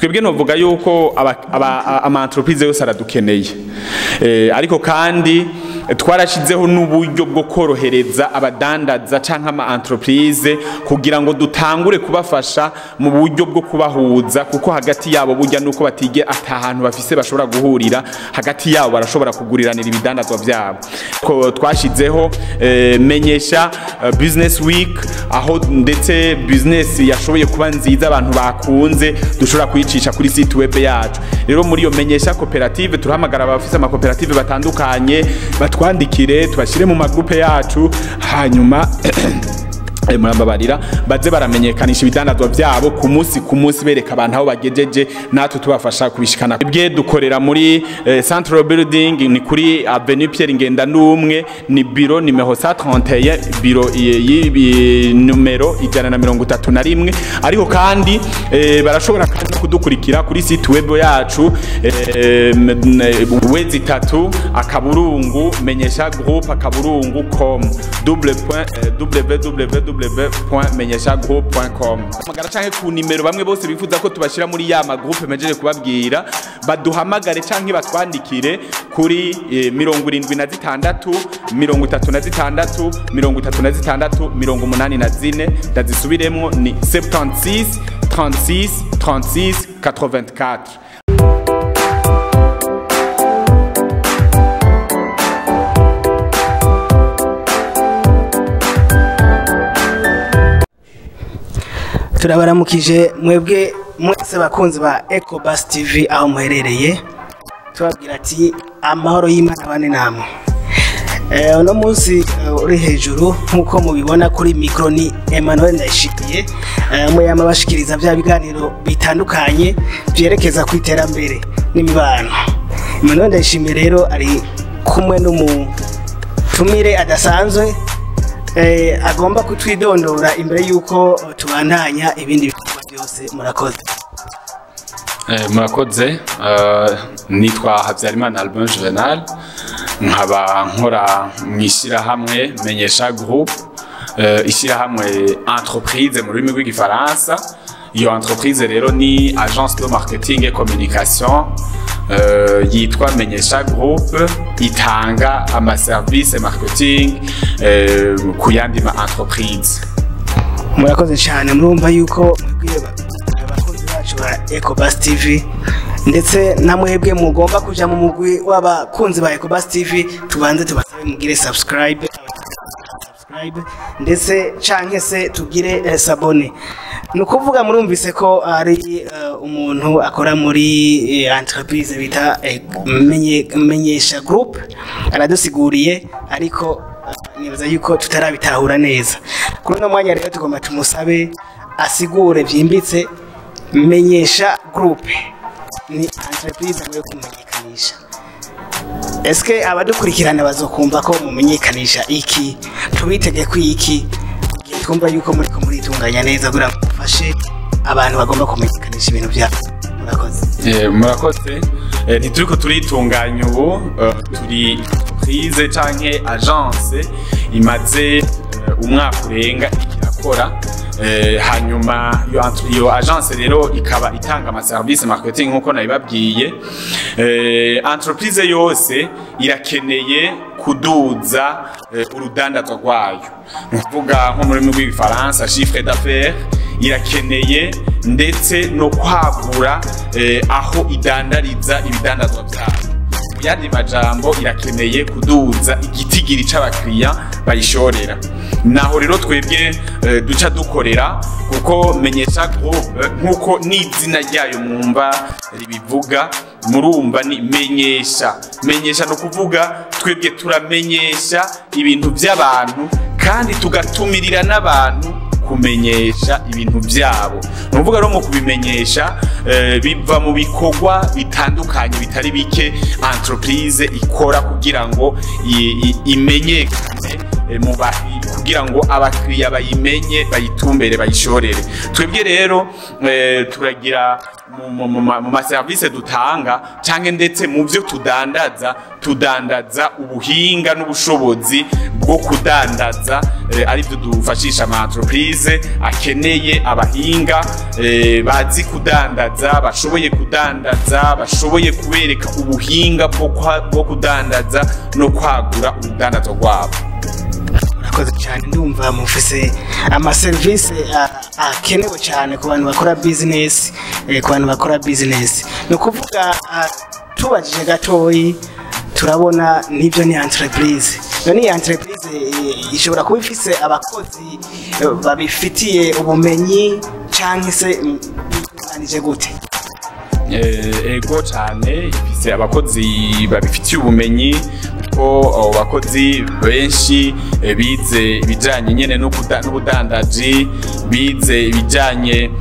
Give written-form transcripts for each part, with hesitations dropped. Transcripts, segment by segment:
twebwe novuga yuko ama entreprise yose aradukeneye ariko kandi twarashizeho n'uburyo bwo korohereza abadandaza canke ama entreprise kugira ngo dutangure kubafasha mu buryo bwo kubahuza kuko hagati yabo burya nuko batige atahantu bafise bashobora guhurira hagati yabo barashobora kuguriranira ibidandazwa vyabo ko twashizeho Menyesha business week aho ndetse business yashoboye kuba nziza abantu bakunze dushobora kuyicisha kuri site web yacu rero muri iyo Menyesha cooperative turahamagara abafise ama cooperative batandukanye twandikire tubashire mu magroupe yacu hanyuma murababarira baze baramenyekanisha ibidandazwa byabo ku munsi bereka abantu aho bagejeje natwe tubafasha kubishikana bwe dukorera muri Central Building ni kuri Avenue Pierre Ngenda n'umwe ni biro numero 131 biro numero 131 ariko kandi barashobora kandi kudukurikira kuri site web yacu wezi 3 akaburungu Menyesha Group akaburungu.com www.menyeshagroup.com magara canke ku nimero bamwe bose bifuza ko tubashira muri ya ma groupe mejeje kubabwira baduhamagare canke batwandikire kuri 76 36 36 84 ndazisubiremwo ni 76 36 36 84. Turabaramukije mwebwe mwese bakunzi ba Ecobus TV aho muherereye tubabwira ati amahoro y'Imana bane namwe uno munsi uri hejuru nk'uko mubibona kuri micro ni Emmanuel Ndayishimiye muyama bashikiriza bya biganiro bitandukanye byerekeza ku iterambere n'imibano. Emmanuel Ndayishimiye rero ari kumwe n'umutumire adasanzwe agomba kutwidondora imbere yuko tubandanya ibindi bikorwa byose. Murakoze. Murakoze nitwa Habyarimana Albin Juvenal nkaba nkora mw'ishirahamwe Menyesha Group ishirahamwe entreprise mu rurimi rw'igifaransa. Iyo entreprise rero ni agence de marketing et communication yitwa Menyesha Group itanga ama service marketing ku yandi ma entreprise. Murakoze cyane murumva yuko mwebwe abakunzi bacu ba Ecobus TV ndetse namwebwe mugomba kuja mu mugwi w'abakunzi ba Ecobus TV tubanze tubasabe mugire subscribe ndetse canke se tugire sabone. Nukuvuga murumvise ko ari umuntu akora muri entreprise bita Menyesha Group aradusiguriye ariko nibaza yuko tutarabitahura neza. Kuri no mwanya rero tugomba tumusabe asigure byimbitse Menyesha Group ni entreprise yo kumenyekanisha. Eske abadukurikirana bazokumva ko mumenyekanisha iki tubitege ku iki twumva yuko muri itunganya neza gura mufashe abantu bagomba kumenyekanisha ibintu byabo. Murakoze. Murakoze. Ntituriko turitunganya ubu turi entreprise canke agence imaze umwaka urenga ikirakora hanyuma iyo agence rero ikaba itanga ama service marketing nkuko nabibabwiye. Entreprise yose irakeneye kuduza urudandazwa rwayo nkuvuga nko muri rw'igifaransa chiffre d'affaires irakeneye ndetse no kwagura aho idandariza ibidandazwa byabo. Yandi majambo irakeneye kuduza igitigiri c'abakiriya bayishorera. Naho rero twebwe duca dukorera kuko Menyesha Group nk'uko n'izina ryayo mwumva ribivuga murumva ni menyesha no kuvuga twebwe turamenyesha ibintu by'abantu kandi tugatumirira n'abantu kumenyesha ibintu byabo. Nuvuga rero mu kubimenyesha biva mu bikorwa bitandukanye bitari bike entreprise ikora kugira ngo imenyekane mu kugira ngo abakiriya bayimenye bayitumbere bayishorere. Twebwe rero turagira mu maserivisi dutanga canke ndetse mu byo tudandaza ubuhinga n'ubushobozi bwo kudandaza ari byo dufashisha ama entreprise akeneye abahinga bazi kudandaza bashoboye kudandaza bashoboye kubereka ubuhinga bwo kudandaza no kwagura urudandazo rwabo. Murakoze cyane, ndumva mufise ama service akenewe cyane ku bantu bakora business, no kuvuga tubajije gatoyi turabona nivyo ni entreprise. None entreprise ishobora kuba ifise abakozi babifitiye ubumenyi canke se anije gute? Ego cyane ifise abakozi babifitiye ubumenyi ko abakozi benshi bize ibijanye nyene n'ubudandaji, bize ibijanye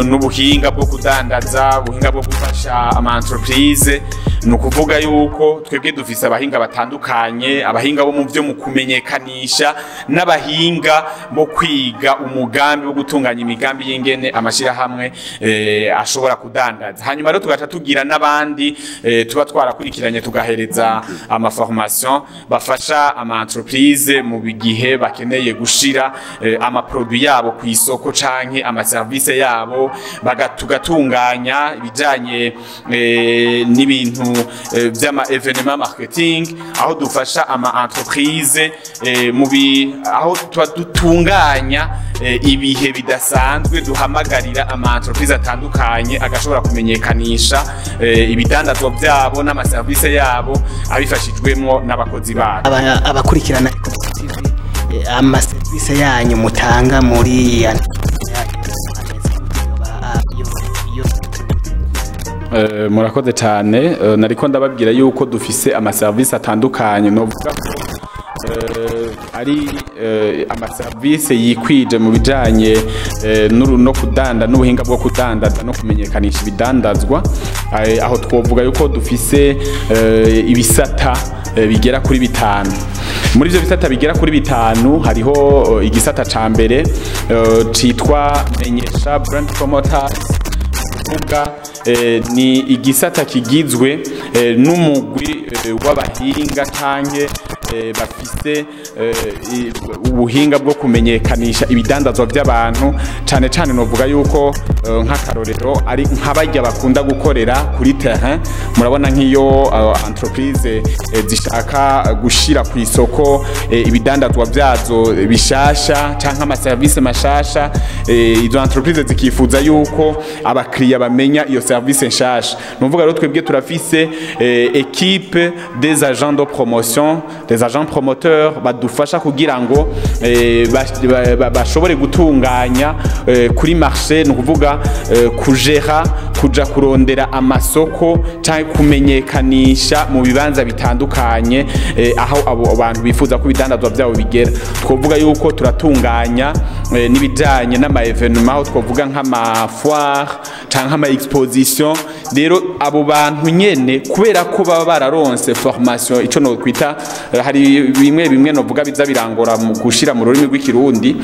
n'ubuhinga bwo kudandaza, ubuhinga bwo gufasha ama entreprise. Ni ukuvuga yuko twebwe dufise abahinga batandukanye, abahinga bo mu byo mu kumenyekanisha n'abahinga bo kwiga umugambi wo gutunganya imigambi y'ingene amashirahamwe ashobora kudandaza. Hanyuma rero tugaca tugira n'abandi tuba twarakurikiranye tugahereza ama formation bafasha ama entreprise mu bigihe bakeneye gushira ama produit yabo ku isoko canke ama service yabo, tugatunganya ibijanye n'ibintu vy'ama evenement marketing, aho dufasha ama entreprise aho dutunganya ibihe bidasanzwe, duhamagarira ama entreprise atandukanye agashobora kumenyekanisha ibidandazwa byabo n'ama service yabo abifashijwemo n'abakozi babo. Abakurikirana ama service yanyu mutanga muri murakoze cyane, nariko ndababwira yuko dufise ama service atandukanye, novuga ari ama service yikwije mu bijanye no kudanda n'ubuhinga bwo kudandaza no kumenyekanisha ibidandazwa. Aho twovuga yuko dufise ibisata bigera kuri 5. Muri ivyo bisata bigera kuri 5 hariho igisata ca mbere citwa Menyesha Brand Promoters. Ni igisata kigizwe n'umugwi w'abahinga canke bafise ubuhinga bwo kumenyekanisha ibidandazwa by'abantu, cyane cyane novuga yuko nk'akarorero ari nk'abajya bakunda gukorera kuri terrain. Murabona nk'iyo entreprise zishaka gushira ku isoko ibidandazwa byazo bishasha canke ama service mashasha, izo entreprise zikifuza yuko abakiriya bamenya iyo service nshasha. Novuga rero twebwe turafise équipe des agents de promotion, des agents promoteurs badufasha kugira ngo bashobore gutunganya kuri marché, no kuvuga kujera kuja kurondera amasoko cyangwa kumenyekanisha mu bibanza bitandukanye aho abo bantu bifuza ko ibidandazwa byabo bigera. Twovuga yuko turatunganya n'ibijanye n'ama evenement, aho twovuga nk'ama foire cyangwa ama exposition. Rero abo bantu nyene kubera ko baba bararonse formation, ico no kwita hari bimwe novuga biza birangora mu gushira mu rurimi rw'ikirundi,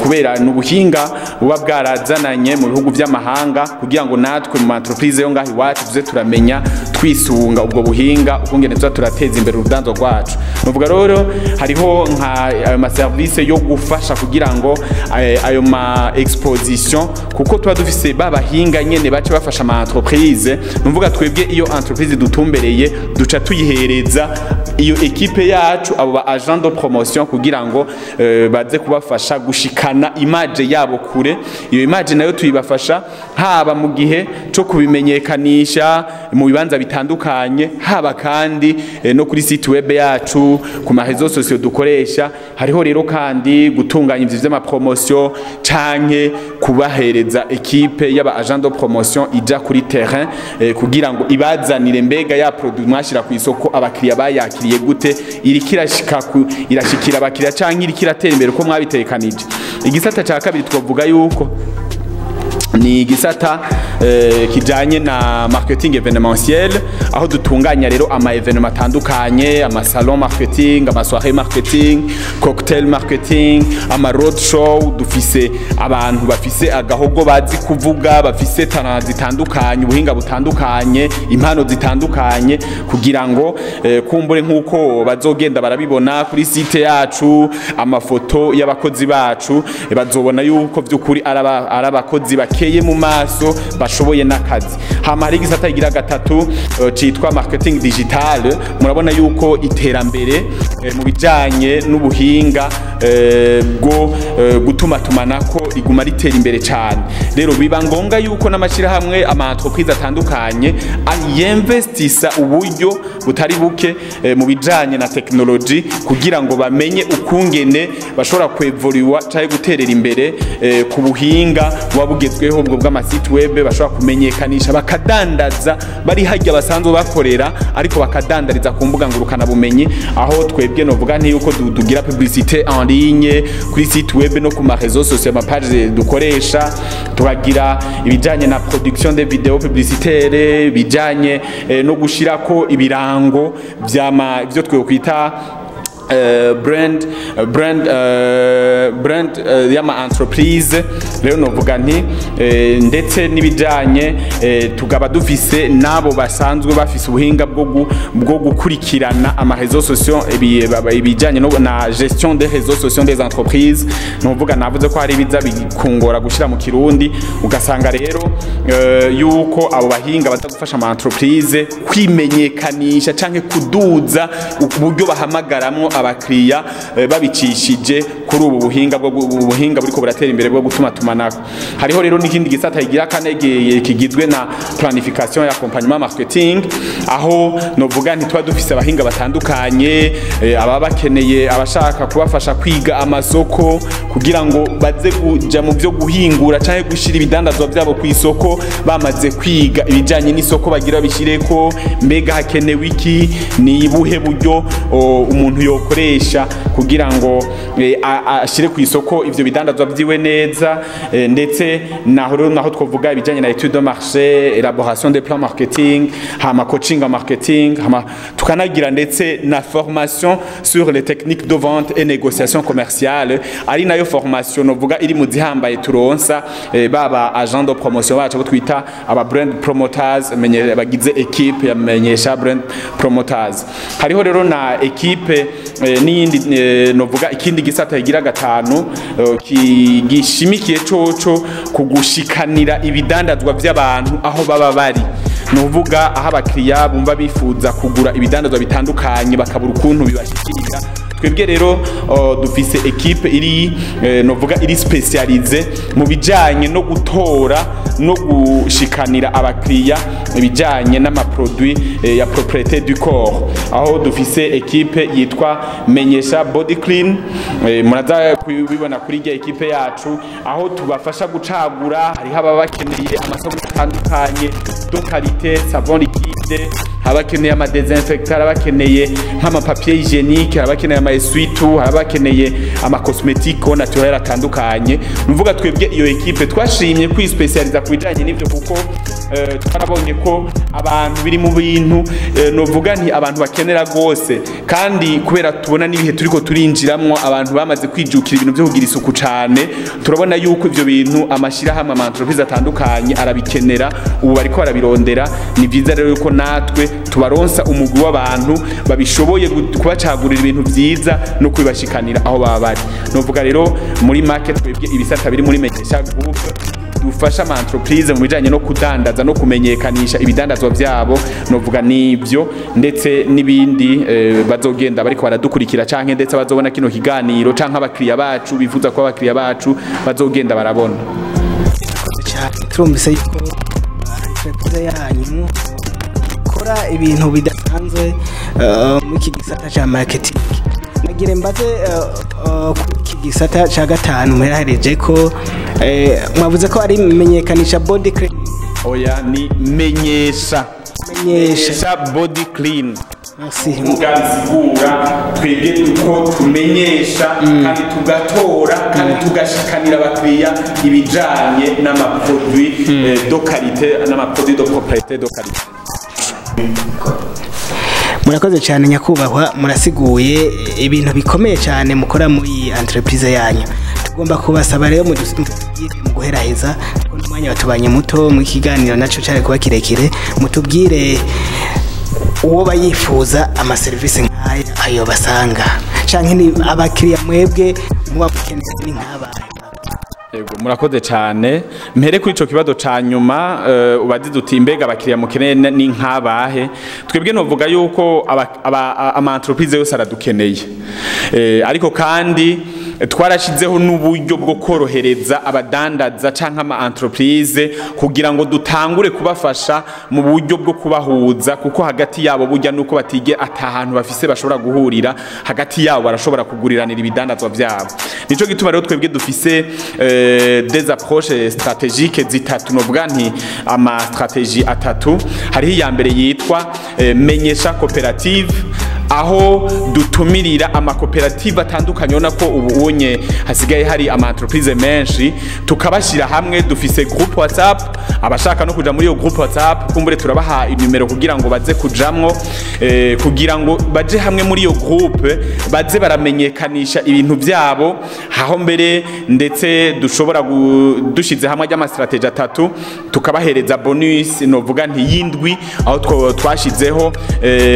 kubera n'ubuhinga buba bwarazananye mu bihugu by'amahanga, kugira ngo natwe mu entreprise yo ngaho iwacu tuze turamenya twisunga ubwo buhinga ukungene tuza turateza imbere urudanzo rwacu. Novuga rero hariho nka ma service yo gufasha kugira ngo ayo ma exposition, kuko tuba dufise babahinga nyene bace bafasha ama entreprise. Nuvuga twebwe iyo entreprise dutumbereye duca tuyihereza iyo equipe yacu, abo ba agent de promotion, kugira ngo baze kubafasha gushikana image yabo kure. Iyo image nayo tuyibafasha haba mu gihe cyo kubimenyekanisha mu bibanza bitandukanye, haba kandi no kuri site web yacu, ku ma réseaux sociaux dukoresha. Hariho rero kandi gutunganya ivyo vy'ama promotion canke kubahereza equipe y'aba agent de promotion ija kuri terrain kugira ngo ibazanire mbega ya produit mwashira ku isoko abakiriya bayakiriye gute, irashikira abakiriya canke irikiratera imbere uko mwabitekanije. Igisata ca kabiri twovuga yuko ni gisata kijanye na marketing événementiel aho dutunganya rero ama événement atandukanye, ama salon marketing, ama soirée marketing, cocktail marketing, ama road show. Dufise abantu bafise agahogo bazi kuvuga, bafise talent zitandukanye, ubuhinga butandukanye, impano zitandukanye, kugira ngo kumbure nk'uko bazogenda barabibona kuri site yacu, amafoto y'abakozi bacu bazobona yuko vy'ukuri arabakozi bakeye mu maso bashoboye n'akazi. Hama hari gisata igira gatatu citwa marketing digital. Murabona yuko iterambere mu bijanye n'ubuhinga bwo gutuma tumanako riguma ritera imbere cyane. Rero biba ngombwa yuko n'amashirahamwe ama entreprise atandukanye yinvestisa uburyo butari buke mu bijanye na technology kugira ngo bamenye ukungene bashobora kwevoluwa cyangwa guterera imbere ku buhinga wabugezweho ubwo bw'amasite web, bashobora kumenyekanisha bakadandaza bari hajya basanzwe bakorera, ariko bakadandariza ku mbuga ngurukana bumenyi, aho twebwe novuga nti yuko dugira publicité en ligne kuri site web no ku ma réseaux sociaux, ama page dukoresha, tubagira ibijanye na production de vidéos publicitaires, bijanye no gushirako ibirango vyama ivyo twe kwita brand y'ama entreprise. Rero novuga nti ndetse n'ibijanye tugaba dufise nabo basanzwe bafise ubuhinga bwo gukurikirana ama réseaux sociaux, ibijanye na gestion des réseaux sociaux des entreprises. Novuga navuze ko hari biza bikungora gushira mu Kirundi, ugasanga rero yuko abo bahinga batagufasha ama entreprise kwimenyekanisha canke kuduza uburyo bahamagaramwo abakiriya babicishije kuri ubu buhinga buriko buratera imbere bwo gutuma tumanako. Hariho rero n'ikindi gisata igira kane kigizwe na planification ya accompagnement marketing, aho novuga nti twa dufise abahinga batandukanye, aba bakeneye abashaka kubafasha kwiga amasoko kugira ngo baze kuja mu byo guhingura canke gushira ibidandazwa byabo ku isoko, bamaze kwiga ibijanye n'isoko bagira bishireko, mbega hakenewe iki, ni buhe buryo umuntu yokoresha kugira ngo ashire ku isoko ivyo bidandazwa byiwe neza, ndetse naho twovuga ibijanye na étude de marché, élaboration des plans marketing, hama coaching en marketing, hama tukanagira ndetse na formation sur les techniques de vente et négociation commerciale, ari nayo formation novuga iri mu zihambaye turonsa baba agent de promotion bacu bo twita aba brand promoters, bagize equipe ya Menyesha brand promoters. Hariho rero na equipe n'iyindi novuga ikindi gisata igira gatanu gishimikiye coco kugushikanira ibidandazwa by'abantu aho baba bari. Novuga aho abakiriya bumva bifuza kugura ibidandazwa bitandukanye bakabura ukuntu bibashikira. Twebwe rero dufise equipe iri novuga iri specialize mu bijanye no gutora no gushikanira abakiriya ibijanye n'amaproduit ya propriété du corps, aho dufise equipe yitwa Menyesha body clean. Muraza kubibona kuri ya equipe yacu, aho tubafasha gucagura. Hari haba bakeneye amasabuni atandukanye de qualité, savon liquide, abakeneye ama désinfectant, abakeneye nk'ama papier hygiénique, abakeneye ama essuie-tout, abakeneye ama cosmétique naturel atandukanye. Nuvuga twebwe iyo equipe twashimye kwispecializa kubijanye n'ivyo kuko twarabonye ko abantu biri mu bintu novuga nti abantu bakenera gose, kandi kubera tubona n'ibihe turiko turinjiramwo abantu bamaze kwijukira ibintu byo kugira isuku cyane, turabona yuko ivyo bintu amashirahamwe ama entreprise atandukanye arabikenera, ubu bariko barabirondera. Ni byiza rero yuko natwe tubaronsa umugwi w'abantu babishoboye kubacagurira ibintu byiza no kubibashikanira aho baba bari. Novuga rero muri market twebwe ibisata biri muri Menyesha Group dufasha ama entreprise mu bijanye no kudandaza no kumenyekanisha ibidandazwa byabo. Novuga nibyo ndetse nibindi bazogenda bariko baradukurikira canke ndetse bazobona kino kiganiro canke abakiriya bacu bifuza ko abakiriya bacu bazogenda barabona. Turumvise yuko entreprise yanyu kora ibintu bidasanzwe mu kigisata cha marketing. Nagire mbaze ku gisata cha gatanu merahereje ko mwavuze ko ari menyekanisha body clean. Oya, ni Menyesha body clean. muganzigura twebwe uko tumenyesha kandi tugatora kandi tugashikanira abakiriya ibijanye n'amaproduit de qualité n'amaproduit de propriété de qualité. Murakoze cyane nyakubahwa, murasiguye ibintu bikomeye cyane mukora muri entreprise yanyu. Tugomba kubasaba rero mu guheraheza ko n'umwanya watubanye muto mu kiganiro naco cyari kuba kirekire, mutubwire uwo bayifuza ama service nk'aya ayo basanga canke ni abakiriya mwebwe muba mukeneye ni nk'abaye. Yego murakoze cyane, mpere kuri ico kibazo ca nyuma ubazize uti mbega abakiriya mukeneye ni nk'abahe. Twebwe novuga yuko ama entreprise yose aradukeneye, ariko kandi twarashizeho n'uburyo bwo korohereza abadandaza canke ama entreprise kugira ngo dutangure kubafasha mu buryo bwo kubahuza, kuko hagati yabo burya nuko batige atahantu bafise bashobora guhurira, hagati yabo barashobora kuguriranira ibidandazwa vyabo. Nico gituma rero twebwe dufise des approches stratégiques zitatu, novuga nti ama stratégie atatu. Hariho iya mbere yitwa Menyesha Cooperative, aho dutumirira amakoperative atandukanye, ubona ko ubu unye hasigaye hari ama entreprise menshi, tukabashira hamwe. Dufise group WhatsApp, abashaka no kuja muri iyo group WhatsApp kumbure turabaha inimero kugira ngo baze kujamwo, kugira ngo baje hamwe muri iyo group baze baramenyekanisha ibintu vyabo, aho mbere ndetse dushobora dushize hamwe y'ama strategie atatu tukabahereza bonus, novuga nti yindwi, aho twashizeho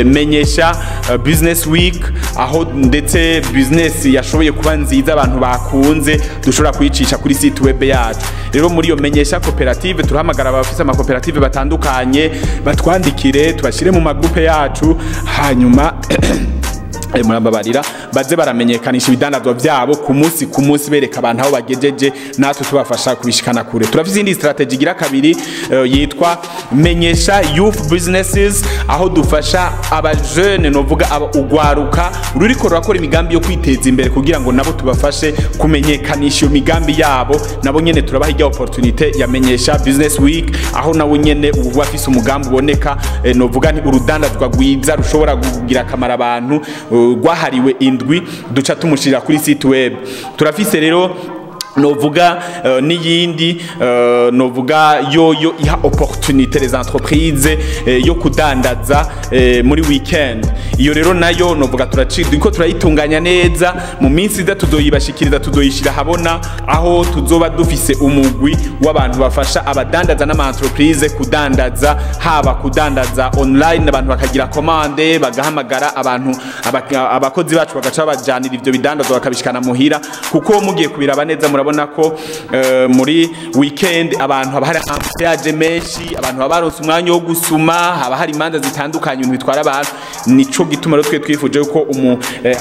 Menyesha business week, aho ndetse business yashoboye kuba nziza abantu bakunze dushobora kuyicisha kuri site web yacu. Rero muri iyo Menyesha Cooperative turahamagara abafise ama cooperative batandukanye batwandikire, tubashire mu magroupe yacu, hanyuma murababarira baze baramenyekanisha ibidandazwa vyabo ku munsi bereka abantu aho bagejeje, natwe tubafasha kubishikana kure. Turafise indi strategy igira kabiri yitwa Menyesha Youth Businesses, aho dufasha aba jeune, novuga ugwaruka ruriko rurakora imigambi yo kwiteza imbere kugira ngo nabo tubafashe kumenyekanisha iyo migambi yabo. Nabo nyene turabaha ijya opportunité ya Menyesha Business Week, aho nabo nyene ubu bafise umugambi uboneka, novuga nti urudandazwa rwiza rushobora kugira akamaro abantu gwahariwe indwi, duca tumushira kuri site web. Turafise rero novuga n'iyindi novuga yo iha opportunité les entreprises yo kudandaza muri weekend. Iyo rero nayo novuga turaciko turayitunganya neza, mu minsi iza tuzoyibashikiriza, tuzoyishira habona, aho tuzoba dufise umugwi w'abantu bafasha abadandaza n'ama entreprise kudandaza, haba kudandaza online, abantu bakagira commande bagahamagara abantu abakozi bacu bagaca bajanira ivyo bidandazwa bakabishikana muhira, kuko mugiye kubiraba neza murabona ko muri weekend abantu haba hari ampeage menshi, abantu baba baronse umwanya wo gusuma, haba hari imanza zitandukanye ibintu bitwara abantu. Nico gituma rero twe twifuje ko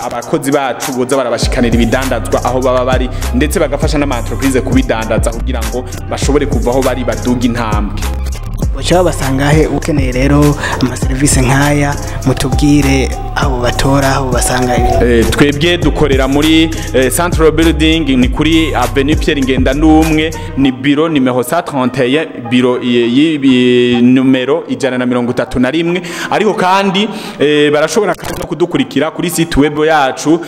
abakozi bacu boza barabashikanira ibidandazwa aho baba bari, ndetse bagafasha n'ama entreprise kubidandaza kugira ngo bashobore kuvaho bari baduga intambwe. Bacaba basangahe ukeneye rero ama service nkaya, mutubwire abo batora aho basanga ibintu. Twebwe dukorera muri Central Building, ni kuri Avenue Pierre Ngenda n'umwe, ni bureau numero 131, bureau numero 131. Ariko kandi barashobora kandi no kudukurikira kuri site web yacu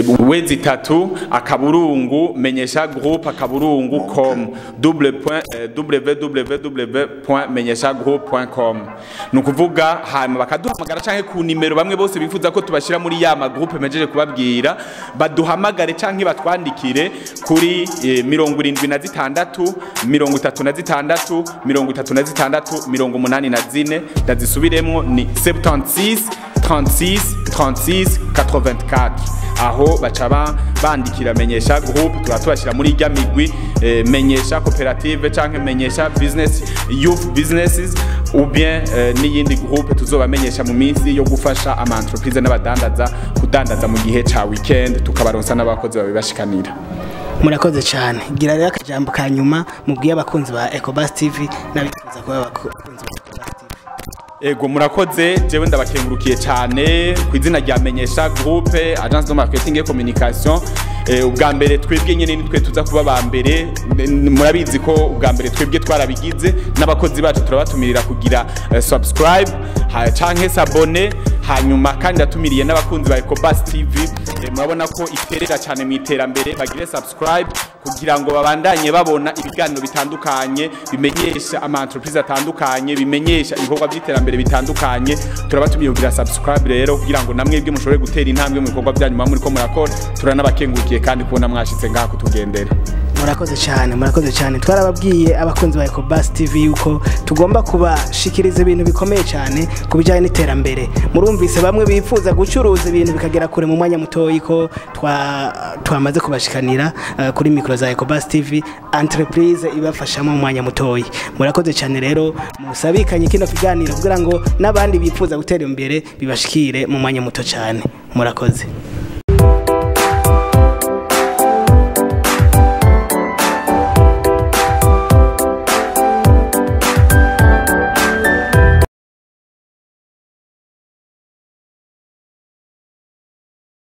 www _menyesha_group.com www.menyeshagroup.com. nukuvuga hama bakaduhamagara canke ku nimero bamwe bose bifuza ko tubashira muri ya ma groupe mejeje kubabwira, baduhamagare canke batwandikire kuri 76 36 36 84. Ndazisubiremwo ni 76 36 36 84. aho bacaba bandikira Menyesha Group, turatubashira muri ijya migwi Menyesha Cooperative canke Menyesha Business Youth Businesses, ou bien n'iyindi groupe tuzobamenyesha mu minsi yo gufasha ama entreprise n'abadandaza kudandaza mu gihe ca weekend, tukabaronsa n'abakozi babibashikanira. Murakoze cyane. Gira rero akajambo kanyuma mubwiye abakunzi ba Ecobus TV n'abifuza kuba abakunzi ba Ecobus TV. Ego murakoze, jewe ndabakengurukiye cyane ku izina rya Menyesha Group, agence de marketing et communication. ubwa mbere twebwe nyene nitwe tuza kuba ba mbere murabizi ko ubwa mbere twebwe twarabigize n'abakozi bacu turabatumirira kugira subscribe canke s'abone hanyuma kandi atumiriye n'abakunzi ba Ecobus TV murabona ko iterera cyane mu iterambere bagire subscribe kugira ngo babandanye babona ibiganiro bitandukanye bimenyesha ama entreprise atandukanye bimenyesha ibikorwa by'iterambere bitandukanye turabatumiye kugira subscribe rero kugira ngo namwe bwe mushobore gutera intambwe mu bikorwa byanyu muri ko murakora turanabakengukiye kandi kubona mwashitse ngaha kutugendera murakoze cyane twarababwiye abakunzi ba Ecobus TV yuko tugomba kubashikiriza ibintu bikomeye cyane kubijyanye n'iterambere murumvise bamwe bipfuza gucuruza ibintu bikagera kure mu mwanya mutoyi ko twamaze kubashikanira kuri mikro za Ecobus TV entreprise ibafashamo mu mwanya mutoyi murakoze cyane rero musabikanye kino kiganiro kugira ngo nabandi bipfuza gutera imbere bibashikire mu mwanya muto cyane murakoze